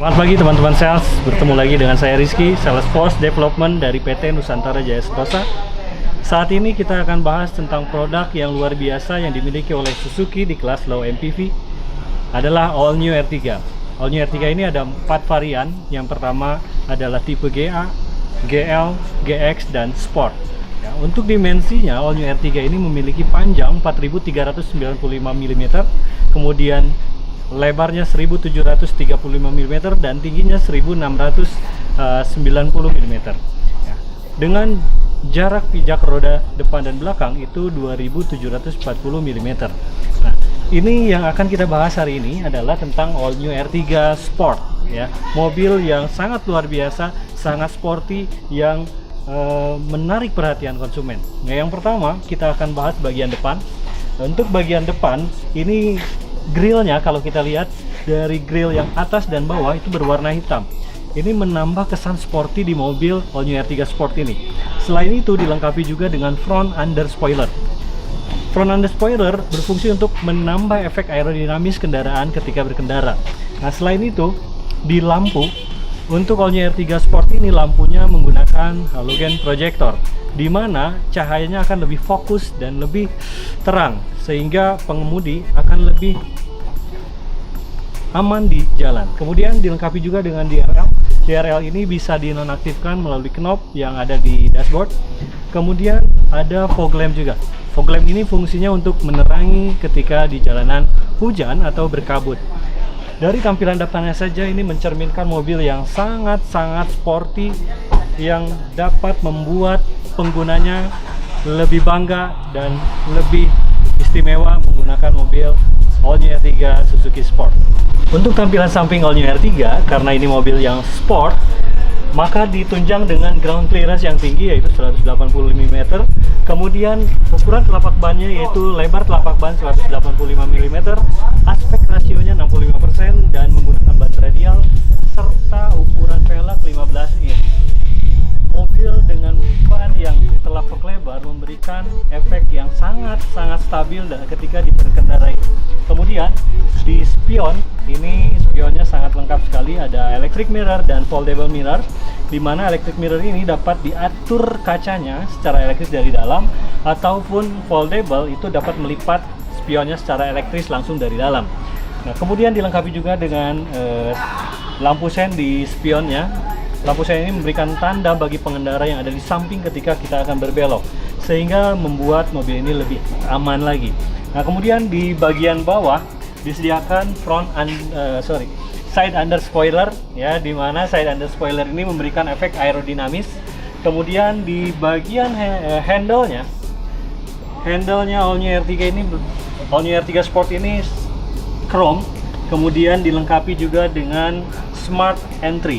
Selamat pagi teman-teman sales, bertemu lagi dengan saya Rizky, Sales Force Development dari PT Nusantara Jaya Sentosa. Saat ini kita akan bahas tentang produk yang luar biasa yang dimiliki oleh Suzuki di kelas low MPV, adalah All New R3. All New R3 ini ada 4 varian. Yang pertama adalah tipe GA, GL, GX, dan Sport. Ya, untuk dimensinya, All New R3 ini memiliki panjang 4395 mm, kemudian lebarnya 1735 mm dan tingginya 1690 mm. Ya. Dengan jarak pijak roda depan dan belakang itu 2740 mm. Nah, ini yang akan kita bahas hari ini adalah tentang All New R3 Sport, ya. Mobil yang sangat luar biasa, sangat sporty, yang menarik perhatian konsumen. Nah, yang pertama kita akan bahas bagian depan. Untuk bagian depan ini, grillnya kalau kita lihat dari grill yang atas dan bawah itu berwarna hitam. Ini menambah kesan sporty di mobil All New R3 Sport ini. Selain itu dilengkapi juga dengan front under spoiler. Front under spoiler berfungsi untuk menambah efek aerodinamis kendaraan ketika berkendara. Nah, selain itu di lampu, untuk All New R3 Sport ini lampunya menggunakan halogen projector, di mana cahayanya akan lebih fokus dan lebih terang, sehingga pengemudi akan lebih aman di jalan. Kemudian dilengkapi juga dengan DRL. DRL ini bisa dinonaktifkan melalui knob yang ada di dashboard. Kemudian ada fog lamp juga. Fog lamp ini fungsinya untuk menerangi ketika di jalanan hujan atau berkabut. Dari tampilan depannya saja ini mencerminkan mobil yang sangat-sangat sporty, yang dapat membuat penggunanya lebih bangga dan lebih istimewa menggunakan mobil All New R3 Suzuki Sport. Untuk tampilan samping All New R3, karena ini mobil yang sport, maka ditunjang dengan ground clearance yang tinggi, yaitu 180 mm. Kemudian ukuran telapak bannya yaitu lebar telapak ban 185 mm, aspek rasionya 65% dan menggunakan ban radial, serta ukuran velg 15 in. Mobil dengan ban yang telapak lebar memberikan efek yang sangat-sangat stabil dan ketika diperkendarai. Kemudian di spion, ini spionnya sangat lengkap sekali, ada electric mirror dan foldable mirror, di mana electric mirror ini dapat diatur kacanya secara elektris dari dalam, ataupun foldable itu dapat melipat spionnya secara elektris langsung dari dalam. Nah, kemudian dilengkapi juga dengan lampu sen di spionnya. Lampu sen ini memberikan tanda bagi pengendara yang ada di samping ketika kita akan berbelok, sehingga membuat mobil ini lebih aman lagi. Nah, kemudian di bagian bawah disediakan side under spoiler, ya, di mana side under spoiler ini memberikan efek aerodinamis. Kemudian di bagian handle-nya All New R3 ini, All New R3 Sport ini chrome, kemudian dilengkapi juga dengan smart entry,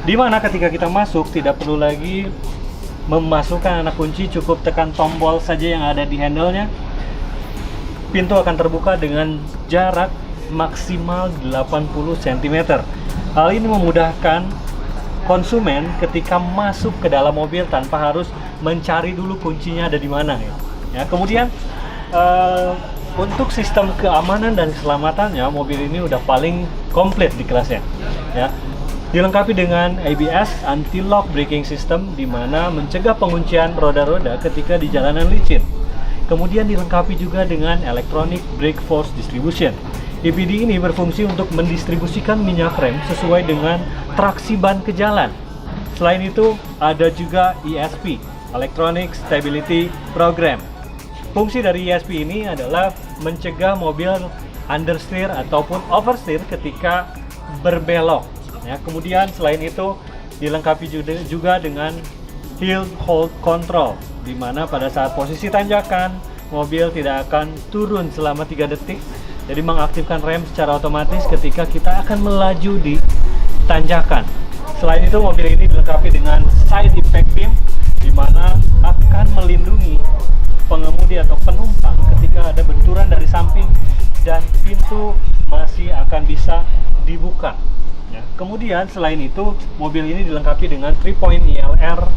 di mana ketika kita masuk tidak perlu lagi memasukkan anak kunci, cukup tekan tombol saja yang ada di handle-nya. Pintu akan terbuka dengan jarak maksimal 80 cm. Hal ini memudahkan konsumen ketika masuk ke dalam mobil tanpa harus mencari dulu kuncinya ada di mana, ya. Kemudian untuk sistem keamanan dan keselamatannya, mobil ini udah paling komplit di kelasnya, ya. Dilengkapi dengan ABS, anti-lock braking system, di mana mencegah penguncian roda-roda ketika di jalanan licin. Kemudian dilengkapi juga dengan electronic brake force distribution. EBD ini berfungsi untuk mendistribusikan minyak rem sesuai dengan traksi ban ke jalan. Selain itu ada juga ESP, Electronic Stability Program. Fungsi dari ESP ini adalah mencegah mobil understeer ataupun oversteer ketika berbelok. Ya, kemudian selain itu dilengkapi juga dengan hill hold control, di mana pada saat posisi tanjakan mobil tidak akan turun selama 3 detik, jadi mengaktifkan rem secara otomatis ketika kita akan melaju di tanjakan. Selain itu mobil ini dilengkapi dengan side impact beam, di mana akan melindungi pengemudi atau penumpang ketika ada benturan dari samping dan pintu masih akan bisa dibuka. Ya. Kemudian selain itu mobil ini dilengkapi dengan 3-point ILR,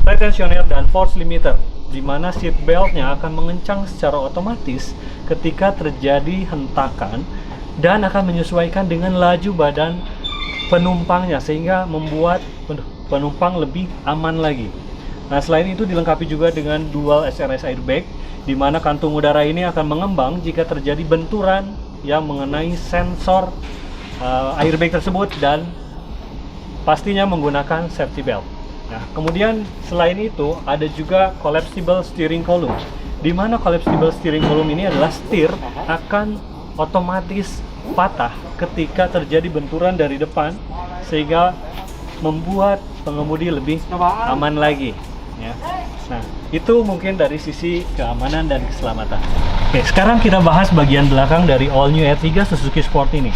retensioner dan force limiter, di mana seat beltnya akan mengencang secara otomatis ketika terjadi hentakan dan akan menyesuaikan dengan laju badan penumpangnya, sehingga membuat penumpang lebih aman lagi. Nah, selain itu dilengkapi juga dengan dual SRS airbag, di mana kantung udara ini akan mengembang jika terjadi benturan yang mengenai sensor airbag tersebut, dan pastinya menggunakan safety belt. Nah, kemudian selain itu ada juga collapsible steering column, di mana collapsible steering column ini adalah setir akan otomatis patah ketika terjadi benturan dari depan, sehingga membuat pengemudi lebih aman lagi. Ya. Nah, itu mungkin dari sisi keamanan dan keselamatan. Oke, sekarang kita bahas bagian belakang dari All New R3 Suzuki Sport ini.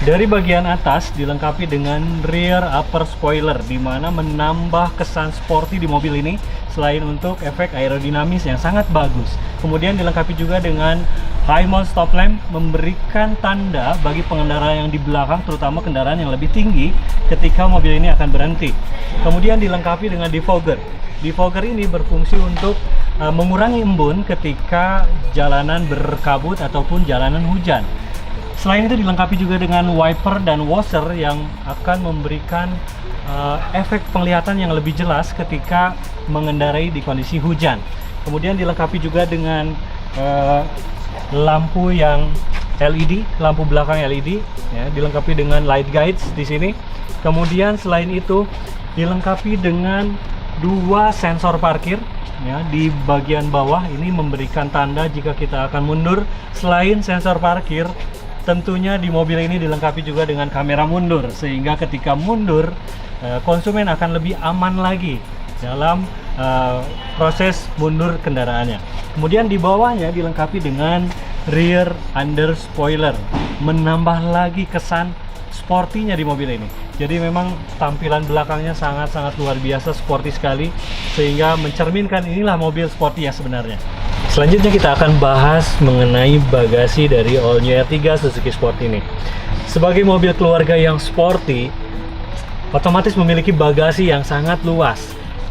Dari bagian atas dilengkapi dengan rear upper spoiler, di mana menambah kesan sporty di mobil ini selain untuk efek aerodinamis yang sangat bagus. Kemudian dilengkapi juga dengan high mount stop lamp, memberikan tanda bagi pengendara yang di belakang, terutama kendaraan yang lebih tinggi, ketika mobil ini akan berhenti. Kemudian dilengkapi dengan defogger. Defogger ini berfungsi untuk mengurangi embun ketika jalanan berkabut ataupun jalanan hujan. Selain itu dilengkapi juga dengan wiper dan washer yang akan memberikan efek penglihatan yang lebih jelas ketika mengendarai di kondisi hujan. Kemudian dilengkapi juga dengan lampu yang LED, lampu belakang LED, ya, dilengkapi dengan light guides di sini. Kemudian selain itu dilengkapi dengan dua sensor parkir, ya, di bagian bawah ini memberikan tanda jika kita akan mundur. Selain sensor parkir, tentunya di mobil ini dilengkapi juga dengan kamera mundur, sehingga ketika mundur konsumen akan lebih aman lagi dalam proses mundur kendaraannya. Kemudian di bawahnya dilengkapi dengan rear under spoiler, menambah lagi kesan sportinya di mobil ini. Jadi memang tampilan belakangnya sangat-sangat luar biasa, sporty sekali, sehingga mencerminkan inilah mobil sporty ya sebenarnya. Selanjutnya kita akan bahas mengenai bagasi dari All New R3 Suzuki Sport ini. Sebagai mobil keluarga yang sporty, otomatis memiliki bagasi yang sangat luas.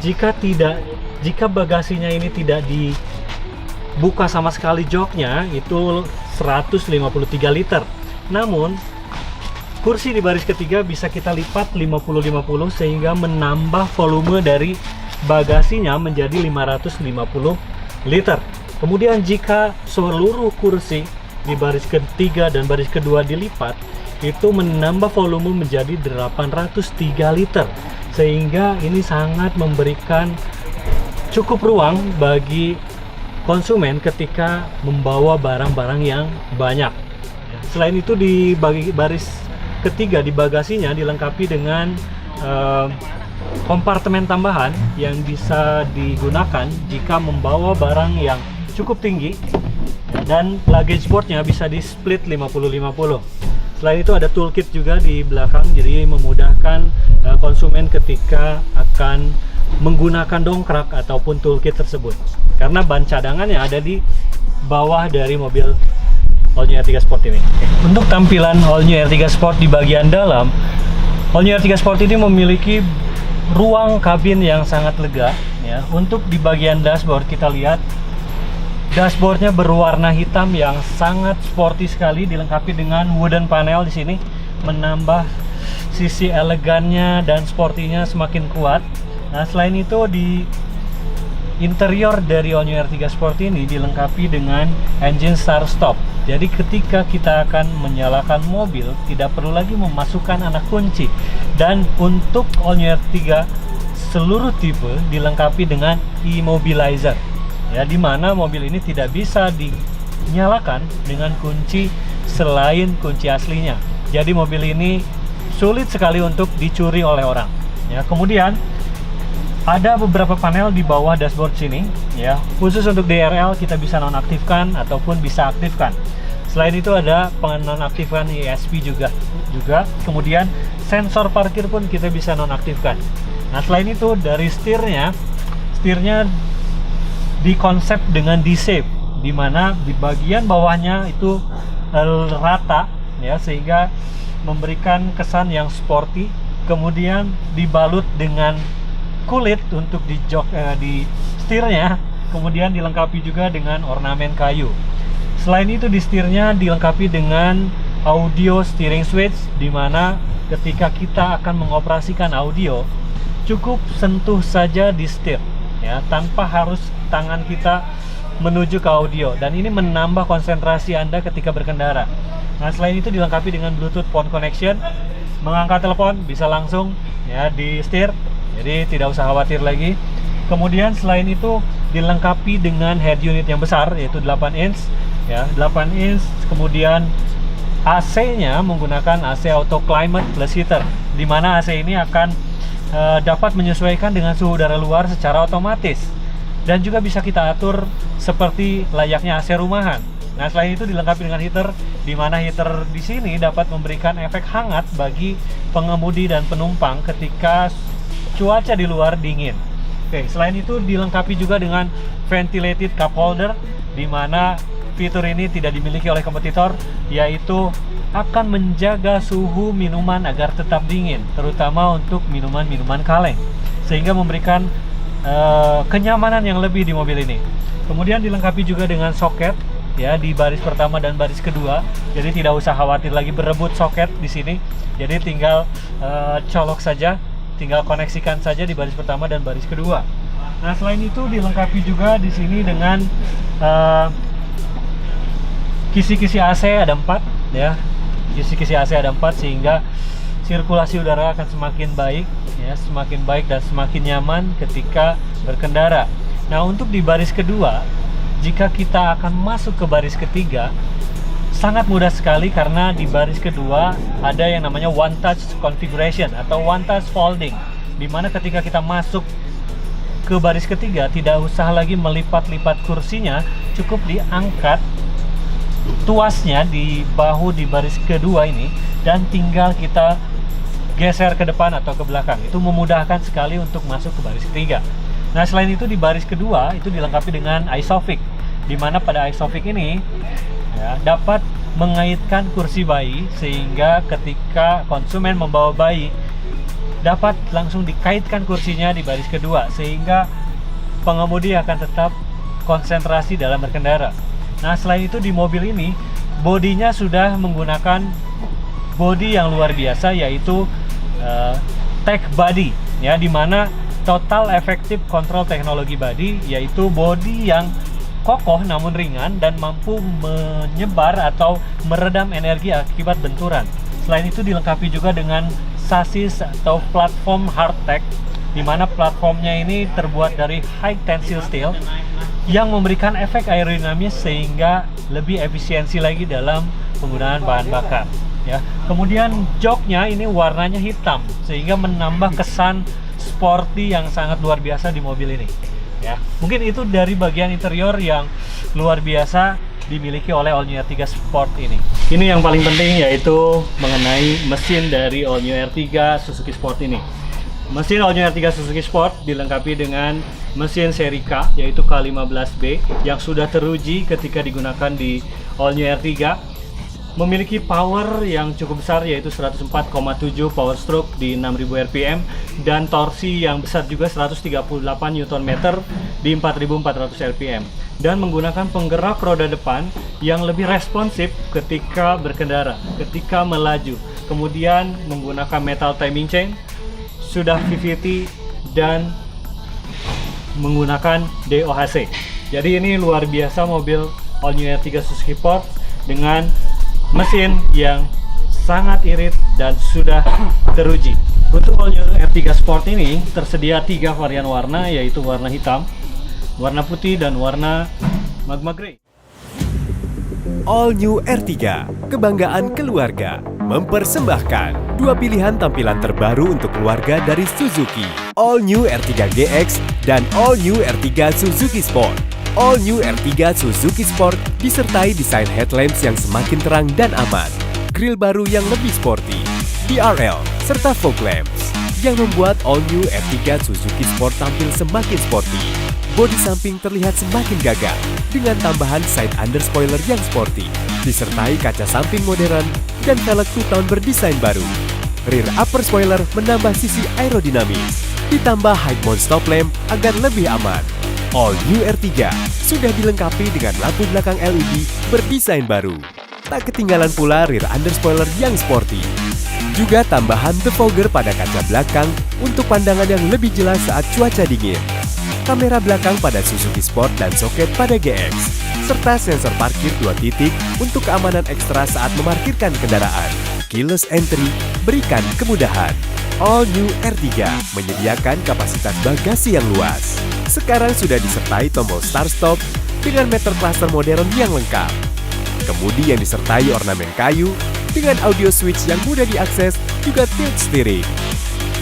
Jika bagasinya ini tidak dibuka sama sekali joknya, itu 153 liter. Namun kursi di baris ketiga bisa kita lipat 50-50, sehingga menambah volume dari bagasinya menjadi 550 liter. Kemudian jika seluruh kursi di baris ketiga dan baris kedua dilipat, itu menambah volume menjadi 803 liter. Sehingga ini sangat memberikan cukup ruang bagi konsumen ketika membawa barang-barang yang banyak. Selain itu di baris ketiga di bagasinya dilengkapi dengan kompartemen tambahan yang bisa digunakan jika membawa barang yang cukup tinggi, dan luggage boardnya bisa di split 50-50. Selain itu ada toolkit juga di belakang, jadi memudahkan konsumen ketika akan menggunakan dongkrak ataupun toolkit tersebut, karena ban cadangannya ada di bawah dari mobil All New R3 Sport ini. Untuk tampilan All New R3 Sport di bagian dalam, All New R3 Sport ini memiliki ruang kabin yang sangat lega, ya. Untuk di bagian dashboard kita lihat, dashboardnya berwarna hitam yang sangat sporty sekali, dilengkapi dengan wooden panel di sini, menambah sisi elegannya dan sportinya semakin kuat. Nah, selain itu di interior dari All New R3 Sport ini dilengkapi dengan engine start stop. Jadi ketika kita akan menyalakan mobil, tidak perlu lagi memasukkan anak kunci. Dan untuk All New R3 seluruh tipe dilengkapi dengan immobilizer, ya, dimana mobil ini tidak bisa dinyalakan dengan kunci selain kunci aslinya. Jadi mobil ini sulit sekali untuk dicuri oleh orang, ya. Kemudian ada beberapa panel di bawah dashboard sini, ya, khusus untuk DRL kita bisa nonaktifkan ataupun bisa aktifkan. Selain itu ada penonaktifkan ESP juga. Kemudian sensor parkir pun kita bisa nonaktifkan. Nah, selain itu dari setirnya dikonsep dengan D-shape, di mana di bagian bawahnya itu rata, ya, sehingga memberikan kesan yang sporty. Kemudian dibalut dengan kulit untuk di setirnya, kemudian dilengkapi juga dengan ornamen kayu. Selain itu di setirnya dilengkapi dengan audio steering switch, di mana ketika kita akan mengoperasikan audio, cukup sentuh saja di setir, ya, tanpa harus tangan kita menuju ke audio, dan ini menambah konsentrasi Anda ketika berkendara. Nah, selain itu dilengkapi dengan Bluetooth phone connection, mengangkat telepon bisa langsung ya di setir, jadi tidak usah khawatir lagi. Kemudian selain itu dilengkapi dengan head unit yang besar, yaitu 8 inch ya, 8 inch. Kemudian AC-nya menggunakan AC Auto Climate Plus Heater, di mana AC ini akan dapat menyesuaikan dengan suhu udara luar secara otomatis, dan juga bisa kita atur seperti layaknya AC rumahan. Nah, selain itu dilengkapi dengan heater, di mana heater di sini dapat memberikan efek hangat bagi pengemudi dan penumpang ketika cuaca di luar dingin. Oke, selain itu dilengkapi juga dengan ventilated cup holder, di mana fitur ini tidak dimiliki oleh kompetitor, yaitu akan menjaga suhu minuman agar tetap dingin, terutama untuk minuman-minuman kaleng, sehingga memberikan kenyamanan yang lebih di mobil ini. Kemudian dilengkapi juga dengan soket ya di baris pertama dan baris kedua, jadi tidak usah khawatir lagi berebut soket di sini. Jadi tinggal colok saja, tinggal koneksikan saja di baris pertama dan baris kedua. Nah, selain itu dilengkapi juga di sini dengan kisi-kisi AC ada 4 ya. Kisi-kisi AC ada 4 sehingga sirkulasi udara akan semakin baik ya, semakin baik dan semakin nyaman ketika berkendara. Nah, untuk di baris kedua, jika kita akan masuk ke baris ketiga, sangat mudah sekali karena di baris kedua ada yang namanya one touch configuration atau one touch folding, di mana ketika kita masuk ke baris ketiga tidak usah lagi melipat-lipat kursinya, cukup diangkat tuasnya di bahu di baris kedua ini dan tinggal kita geser ke depan atau ke belakang. Itu memudahkan sekali untuk masuk ke baris ketiga. Nah, selain itu di baris kedua itu dilengkapi dengan Isofix, di mana pada Isofix ini ya, dapat mengaitkan kursi bayi, sehingga ketika konsumen membawa bayi dapat langsung dikaitkan kursinya di baris kedua, sehingga pengemudi akan tetap konsentrasi dalam berkendara. Nah, selain itu di mobil ini bodinya sudah menggunakan bodi yang luar biasa, yaitu tech body ya, dimana total effective control teknologi body, yaitu bodi yang kokoh namun ringan dan mampu menyebar atau meredam energi akibat benturan. Selain itu dilengkapi juga dengan sasis atau platform hardtech, di mana platformnya ini terbuat dari high tensile steel yang memberikan efek aerodinamis sehingga lebih efisiensi lagi dalam penggunaan bahan bakar ya. Kemudian joknya ini warnanya hitam sehingga menambah kesan sporty yang sangat luar biasa di mobil ini ya. Mungkin itu dari bagian interior yang luar biasa dimiliki oleh All New R3 Sport ini. Ini yang paling penting, yaitu mengenai mesin dari All New R3 Suzuki Sport ini. Mesin All New R3 Suzuki Sport dilengkapi dengan mesin seri K, yaitu K15B, yang sudah teruji ketika digunakan di All New R3. Memiliki power yang cukup besar, yaitu 104,7 power stroke di 6000 rpm, dan torsi yang besar juga 138 Nm di 4400 rpm, dan menggunakan penggerak roda depan yang lebih responsif ketika berkendara, ketika melaju. Kemudian menggunakan metal timing chain, sudah VVT, dan menggunakan DOHC. Jadi ini luar biasa mobil All New R3 Suzuki Sport dengan mesin yang sangat irit dan sudah teruji. Untuk All New R3 Sport ini tersedia 3 varian warna, yaitu warna hitam, warna putih, dan warna magma grey. All New R3, kebanggaan keluarga, mempersembahkan 2 pilihan tampilan terbaru untuk keluarga dari Suzuki. All New R3 GX dan All New R3 Suzuki Sport. All New R3 Suzuki Sport disertai desain headlamps yang semakin terang dan aman, grill baru yang lebih sporty, DRL, serta fog lamps yang membuat All New R3 Suzuki Sport tampil semakin sporty. Bodi samping terlihat semakin gagah dengan tambahan side under spoiler yang sporty, disertai kaca samping modern dan velg two-tone berdesain baru. Rear upper spoiler menambah sisi aerodinamis, ditambah high mount stop lamp agar lebih aman. All New R3 sudah dilengkapi dengan lampu belakang LED berdesain baru. Tak ketinggalan pula rear under spoiler yang sporty. Juga tambahan defogger pada kaca belakang untuk pandangan yang lebih jelas saat cuaca dingin. Kamera belakang pada Suzuki Sport dan soket pada GX. Serta sensor parkir 2 titik untuk keamanan ekstra saat memarkirkan kendaraan. Keyless entry berikan kemudahan. All New R3 menyediakan kapasitas bagasi yang luas. Sekarang sudah disertai tombol start-stop dengan meter cluster modern yang lengkap. Kemudi yang disertai ornamen kayu dengan audio switch yang mudah diakses, juga tilt steering.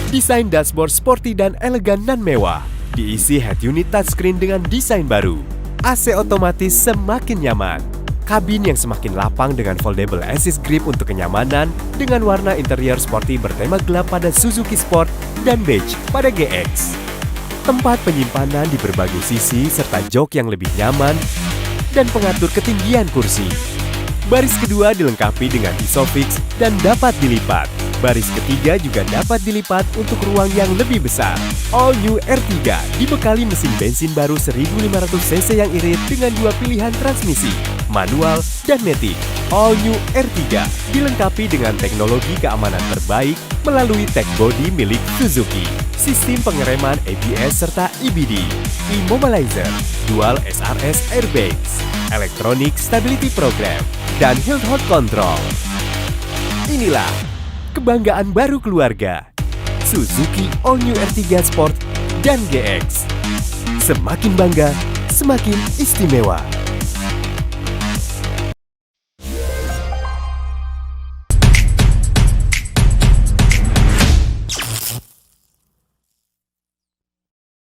Desain dashboard sporty dan elegan nan mewah. Diisi head unit touchscreen dengan desain baru. AC otomatis semakin nyaman. Kabin yang semakin lapang dengan foldable assist grip untuk kenyamanan dengan warna interior sporty bertema gelap pada Suzuki Sport dan beige pada GX. Tempat penyimpanan di berbagai sisi serta jok yang lebih nyaman dan pengatur ketinggian kursi. Baris kedua dilengkapi dengan Isofix dan dapat dilipat. Baris ketiga juga dapat dilipat untuk ruang yang lebih besar. All New R3 dibekali mesin bensin baru 1500 cc yang irit dengan 2 pilihan transmisi, manual dan matic. All New R3 dilengkapi dengan teknologi keamanan terbaik melalui tech body milik Suzuki, sistem pengereman ABS serta EBD, Immobilizer, Dual SRS Airbags, Electronic Stability Program, dan Hill Hold Control. Inilah kebanggaan baru keluarga, Suzuki All New R3 Sport dan GX. Semakin bangga, semakin istimewa.